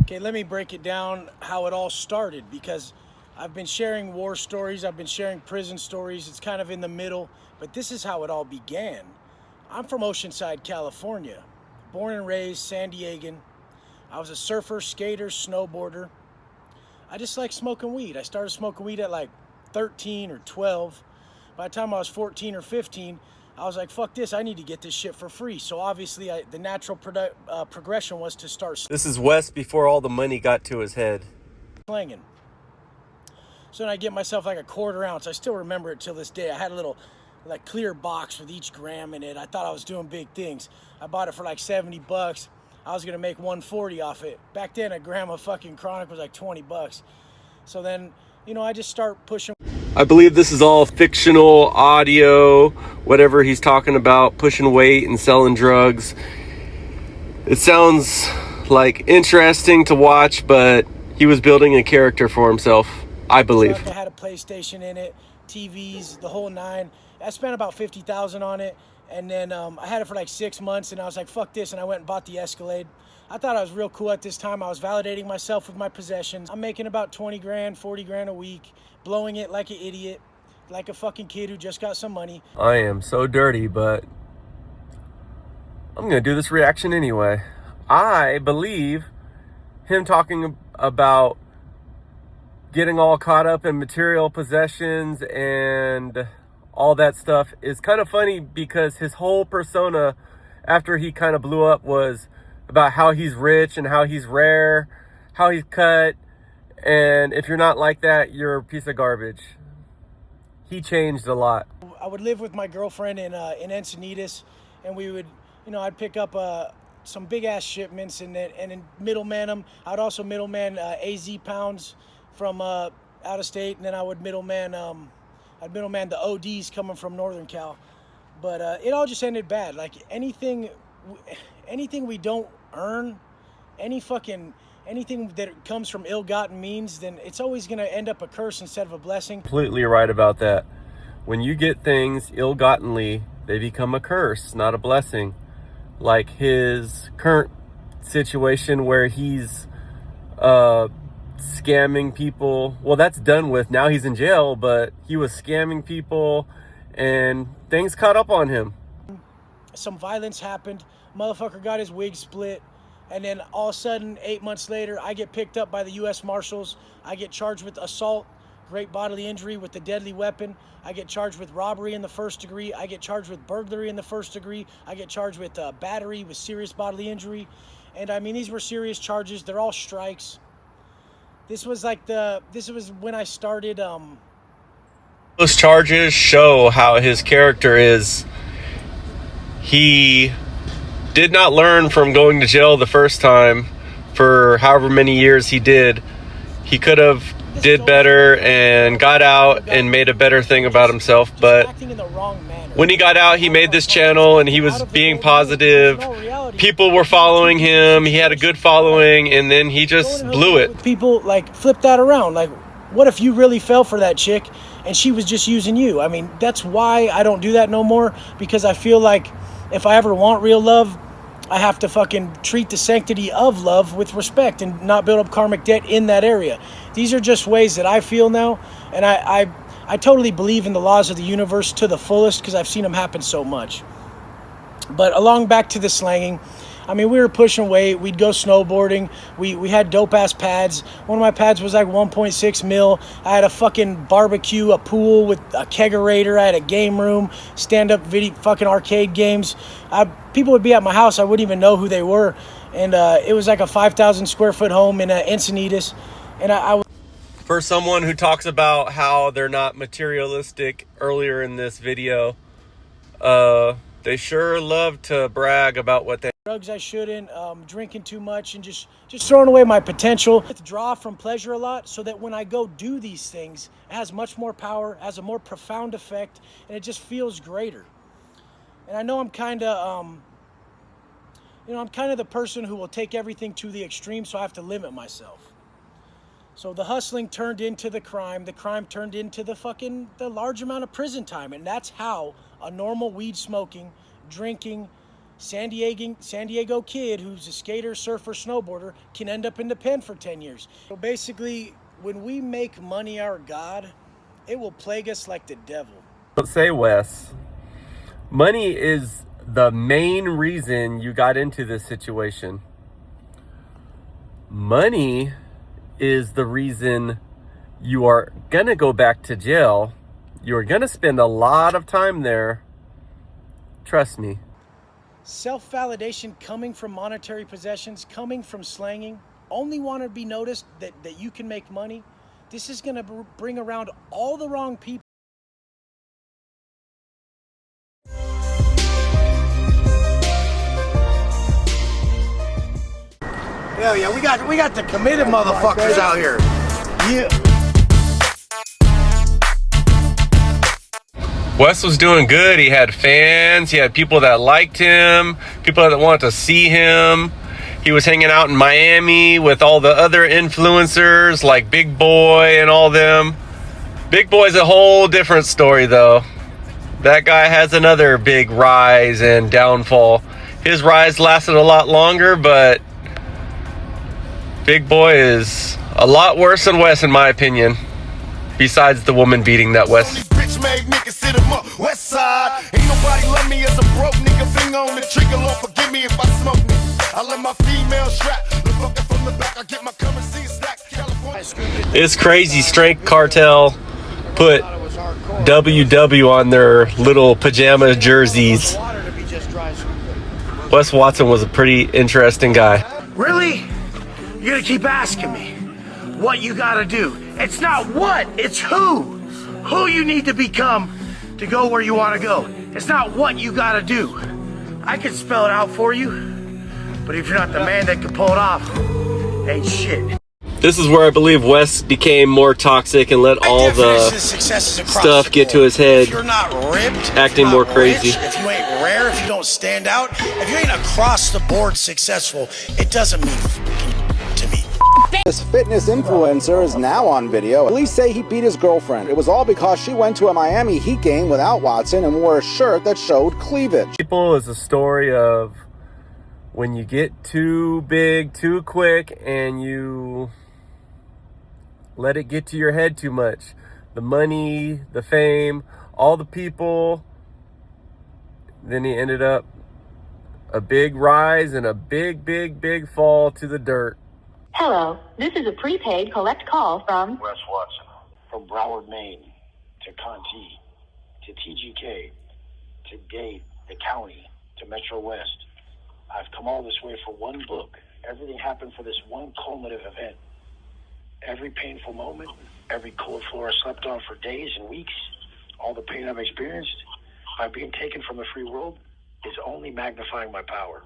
Okay, let me break it down how it all started, because I've been sharing war stories, I've been sharing prison stories. It's kind of in the middle, but this is how it all began. I'm from Oceanside, California, born and raised San Diegan. I was a surfer, skater, snowboarder. I just like smoking weed. I started smoking weed at like 13 or 12. By the time I was 14 or 15, I was like, fuck this, I need to get this shit for free. So obviously the natural progression was to start This is Wes before all the money got to his head. slanging. So then I get myself like a quarter ounce. I still remember it till this day. I had a little like clear box with each gram in it. I thought I was doing big things. I bought it for like 70 bucks. I was gonna make 140 off it. Back then a gram of fucking chronic was like 20 bucks. So then, you know, I just start pushing. I believe this is all fictional audio, whatever he's talking about, pushing weight and selling drugs. It sounds like interesting to watch, but he was building a character for himself, I believe. I had a PlayStation in it, TVs, the whole nine. I spent about $50,000 on it, and then I had it for like 6 months, and I was like, fuck this, and I went and bought the Escalade. I thought I was real cool at this time. I was validating myself with my possessions. I'm making about 20 grand, 40 grand a week, blowing it like an idiot, like a fucking kid who just got some money. I am so dirty, but I'm gonna do this reaction anyway. I believe him talking about getting all caught up in material possessions and all that stuff is kind of funny, because his whole persona after he kind of blew up was about how he's rich and how he's rare, how he's cut, and if you're not like that, you're a piece of garbage. He changed a lot. I would live with my girlfriend in Encinitas, and we would, you know, I'd pick up some big ass shipments and middleman them. I'd also middleman AZ pounds from out of state, and then I would middleman the ODs coming from Northern Cal. But it all just ended bad. Like anything we don't earn, anything that comes from ill-gotten means, then it's always going to end up a curse instead of a blessing. Completely right about that. When you get things ill-gottenly, they become a curse, not a blessing. Like his current situation where he's scamming people. Well, that's done with. Now he's in jail, but he was scamming people and things caught up on him. Some violence happened. Motherfucker got his wig split. And then all of a sudden, 8 months later, I get picked up by the U.S. Marshals. I get charged with assault, great bodily injury with a deadly weapon. I get charged with robbery in the first degree. I get charged with burglary in the first degree. I get charged with battery with serious bodily injury. And I mean, these were serious charges. They're all strikes. This was when I started. Those charges show how his character is. He did not learn from going to jail the first time for however many years he did. He could have did better and got out and made a better thing about himself, but when he got out, he made this channel and he was being positive. People were following him. He had a good following, and then he just blew it. People like flip that around. Like, what if you really fell for that chick and she was just using you? I mean, that's why I don't do that no more, because I feel like if I ever want real love, I have to fucking treat the sanctity of love with respect and not build up karmic debt in that area. These are just ways that I feel now, and I totally believe in the laws of the universe to the fullest, because I've seen them happen so much. But along back to the slanging, I mean, we were pushing weight. We'd go snowboarding. We had dope-ass pads. One of my pads was like 1.6 mil. I had a fucking barbecue, a pool with a kegerator. I had a game room, stand-up video, fucking arcade games. People would be at my house. I wouldn't even know who they were. And it was like a 5,000 square foot home in Encinitas. And I was... For someone who talks about how they're not materialistic earlier in this video, they sure love to brag about what they... Drugs I shouldn't, drinking too much, and just throwing away my potential. Withdraw from pleasure a lot, so that when I go do these things, it has much more power, has a more profound effect, and it just feels greater. And I know I'm kind of, I'm kind of the person who will take everything to the extreme, so I have to limit myself. So the hustling turned into the crime turned into the large amount of prison time, and that's how a normal weed smoking, drinking, San Diego kid who's a skater, surfer, snowboarder can end up in the pen for 10 years. So basically, when we make money our God, it will plague us like the devil. Let's say, Wes, money is the main reason you got into this situation. Money is the reason you are gonna go back to jail. You are gonna spend a lot of time there. Trust me. Self-validation coming from monetary possessions, coming from slanging, only want to be noticed that you can make money. This is going to bring around all the wrong people. Hell yeah, we got the committed motherfuckers out here. Yeah. Wes was doing good. He had fans. He had people that liked him, people that wanted to see him. He was hanging out in Miami with all the other influencers like Big Boy and all them. Big Boy's a whole different story, though. That guy has another big rise and downfall. His rise lasted a lot longer, but Big Boy is a lot worse than Wes, in my opinion. Besides the woman beating that Wes. Made niggas sit him up, West Side. Ain't nobody love me as a broke nigga. Finger on the trigger, Lord forgive me if I smoke niggas. I let my female strap. Look fucking from the back, I get my currency stacked. It's crazy. Strength Cartel put WW on their little pajama jerseys. Wes Watson was a pretty interesting guy. Really? You're gonna keep asking me what you gotta do. It's not what, it's who. Who you need to become to go where you want to go. It's not what you got to do. I can spell it out for you, but if you're not the man that can pull it off, ain't shit. This is where I believe Wes became more toxic and let all the stuff get to his head. If you're not ripped, acting more crazy. If you ain't rare, if you don't stand out, if you ain't across the board successful, it doesn't mean to me. This fitness influencer is now on video. Police say he beat his girlfriend. It was all because she went to a Miami Heat game without Watson and wore a shirt that showed cleavage. People is a story of when you get too big too quick and you let it get to your head too much. The money, the fame, all the people. Then he ended up a big rise and a big fall to the dirt. Hello, this is a prepaid collect call from Wes Watson. From Broward, Maine, to Conti, to TGK, to Dade, the county, to Metro West. I've come all this way for one book. Everything happened for this one culminative event. Every painful moment, every cold floor I slept on for days and weeks, all the pain I've experienced by being taken from the free world is only magnifying my power.